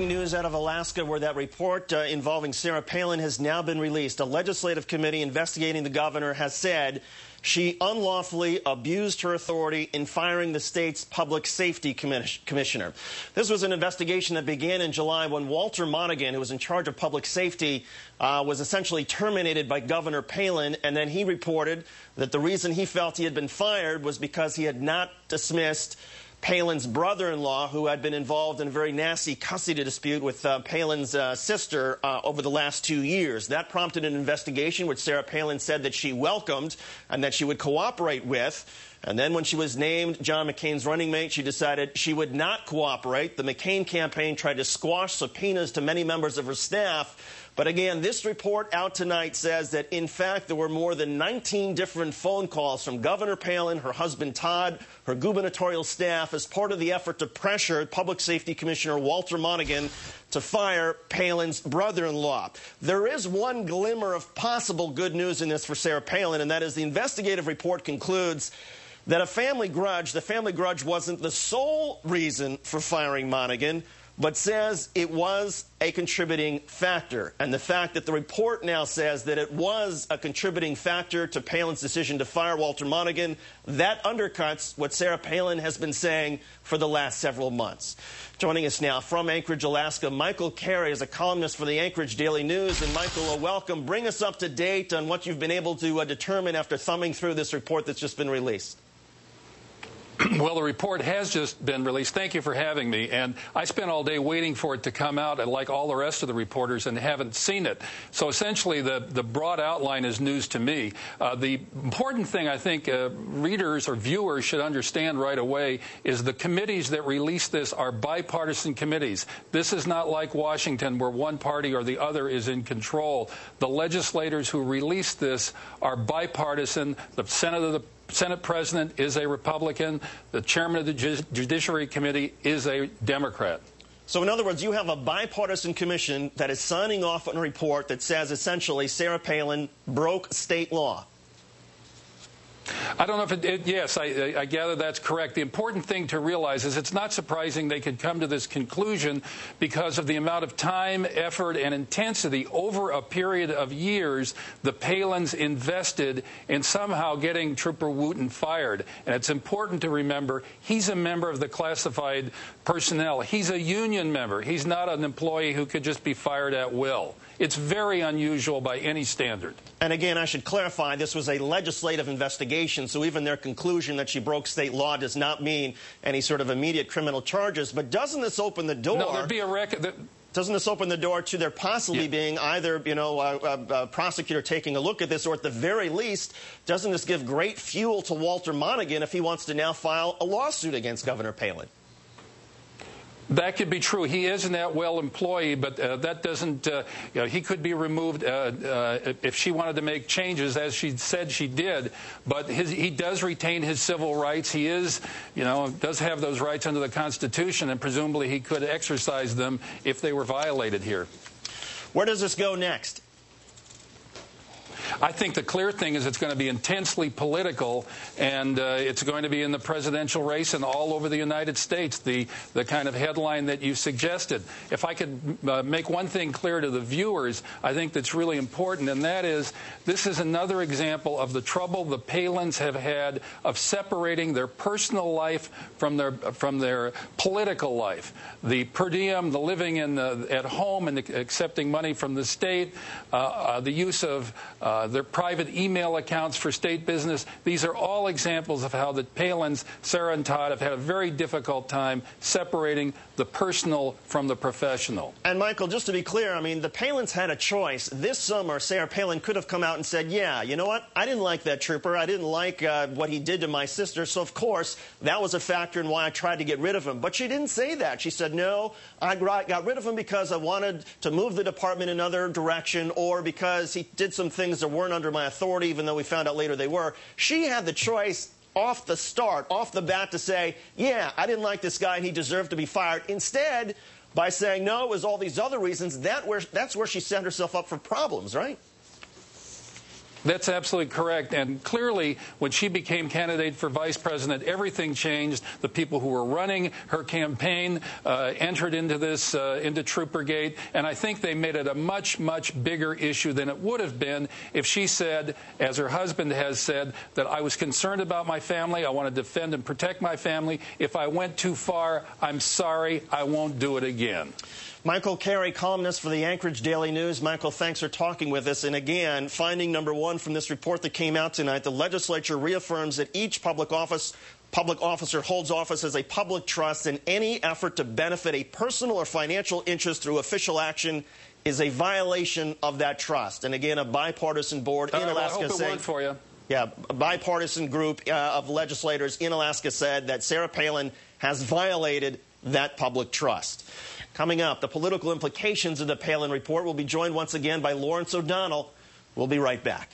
News out of Alaska, where that report involving Sarah Palin has now been released. A legislative committee investigating the governor has said she unlawfully abused her authority in firing the state's public safety commissioner. This was an investigation that began in July when Walter Monaghan, who was in charge of public safety, was essentially terminated by Governor Palin, and then he reported that the reason he felt he had been fired was because he had not dismissed Palin's brother-in-law, who had been involved in a very nasty custody dispute with Palin's sister over the last 2 years. That prompted an investigation, which Sarah Palin said that she welcomed and that she would cooperate with. And then when she was named John McCain's running mate, she decided she would not cooperate. The McCain campaign tried to squash subpoenas to many members of her staff. But again, this report out tonight says that, in fact, there were more than 19 different phone calls from Governor Palin, her husband Todd, her gubernatorial staff, as part of the effort to pressure Public Safety Commissioner Walter Monaghan to fire Palin's brother-in-law. There is one glimmer of possible good news in this for Sarah Palin, and that is the investigative report concludes that the family grudge wasn't the sole reason for firing Monaghan, but says it was a contributing factor. And the fact that the report now says that it was a contributing factor to Palin's decision to fire Walter Monaghan, that undercuts what Sarah Palin has been saying for the last several months. Joining us now from Anchorage, Alaska, Michael Carey is a columnist for the Anchorage Daily News. And Michael, welcome. Bring us up to date on what you've been able to determine after thumbing through this report that's just been released. Well, the report has just been released. Thank you for having me. And I spent all day waiting for it to come out, like all the rest of the reporters, and haven't seen it. So essentially, the broad outline is news to me. The important thing I think readers or viewers should understand right away is the committees that release this are bipartisan committees. This is not like Washington, where one party or the other is in control. The legislators who release this are bipartisan. The Senate President is a Republican. The chairman of the Judiciary Committee is a Democrat. So in other words, you have a bipartisan commission that is signing off on a report that says essentially Sarah Palin broke state law. I don't know if yes, I gather that's correct. The important thing to realize is it's not surprising they could come to this conclusion because of the amount of time, effort, and intensity over a period of years the Palins invested in somehow getting Trooper Wooten fired. And it's important to remember he's a member of the classified personnel. He's a union member. He's not an employee who could just be fired at will. It's very unusual by any standard. And again, I should clarify, this was a legislative investigation, so even their conclusion that she broke state law does not mean any sort of immediate criminal charges. But doesn't this open the door? No, there'd be a record. Doesn't this open the door to there possibly being either, a prosecutor taking a look at this, or at the very least, doesn't this give great fuel to Walter Monaghan if he wants to now file a lawsuit against Governor Palin? That could be true. He is an at-will employee, but that doesn't, he could be removed if she wanted to make changes, as she said she did. But he does retain his civil rights. He is, does have those rights under the Constitution, and presumably he could exercise them if they were violated here. Where does this go next? I think the clear thing is it's going to be intensely political, and it's going to be in the presidential race and all over the United States, the kind of headline that you suggested. If I could make one thing clear to the viewers, I think that's really important, and that is this is another example of the trouble the Palins have had of separating their personal life from their political life. The per diem, the living at home and accepting money from the state, the use of their private email accounts for state business. These are all examples of how the Palins, Sarah and Todd, have had a very difficult time separating the personal from the professional. And Michael, just to be clear, I mean, the Palins had a choice. This summer, Sarah Palin could have come out and said, yeah, you know what? I didn't like that trooper. I didn't like what he did to my sister. So, of course, that was a factor in why I tried to get rid of him. But she didn't say that. She said, no, I got rid of him because I wanted to move the department in another direction, or because he did some things that weren't under my authority, even though we found out later they were. She had the choice off the bat to say, yeah, I didn't like this guy and he deserved to be fired. Instead, by saying, no, it was all these other reasons, that's where she set herself up for problems, right? That's absolutely correct. And clearly, when she became candidate for vice president, everything changed. The people who were running her campaign entered into this, into Troopergate, and I think they made it a much, much bigger issue than it would have been if she said, as her husband has said, that I was concerned about my family, I want to defend and protect my family. If I went too far, I'm sorry, I won't do it again. Michael Carey, columnist for the Anchorage Daily News. Michael, thanks for talking with us. And again, finding number one from this report that came out tonight, the legislature reaffirms that each public officer holds office as a public trust, and any effort to benefit a personal or financial interest through official action is a violation of that trust. And again, a bipartisan board in Alaska I hope it worked for you. Yeah, a bipartisan group of legislators in Alaska said that Sarah Palin has violated that public trust. Coming up, the political implications of the Palin report. Will be joined once again by Lawrence O'Donnell. We'll be right back.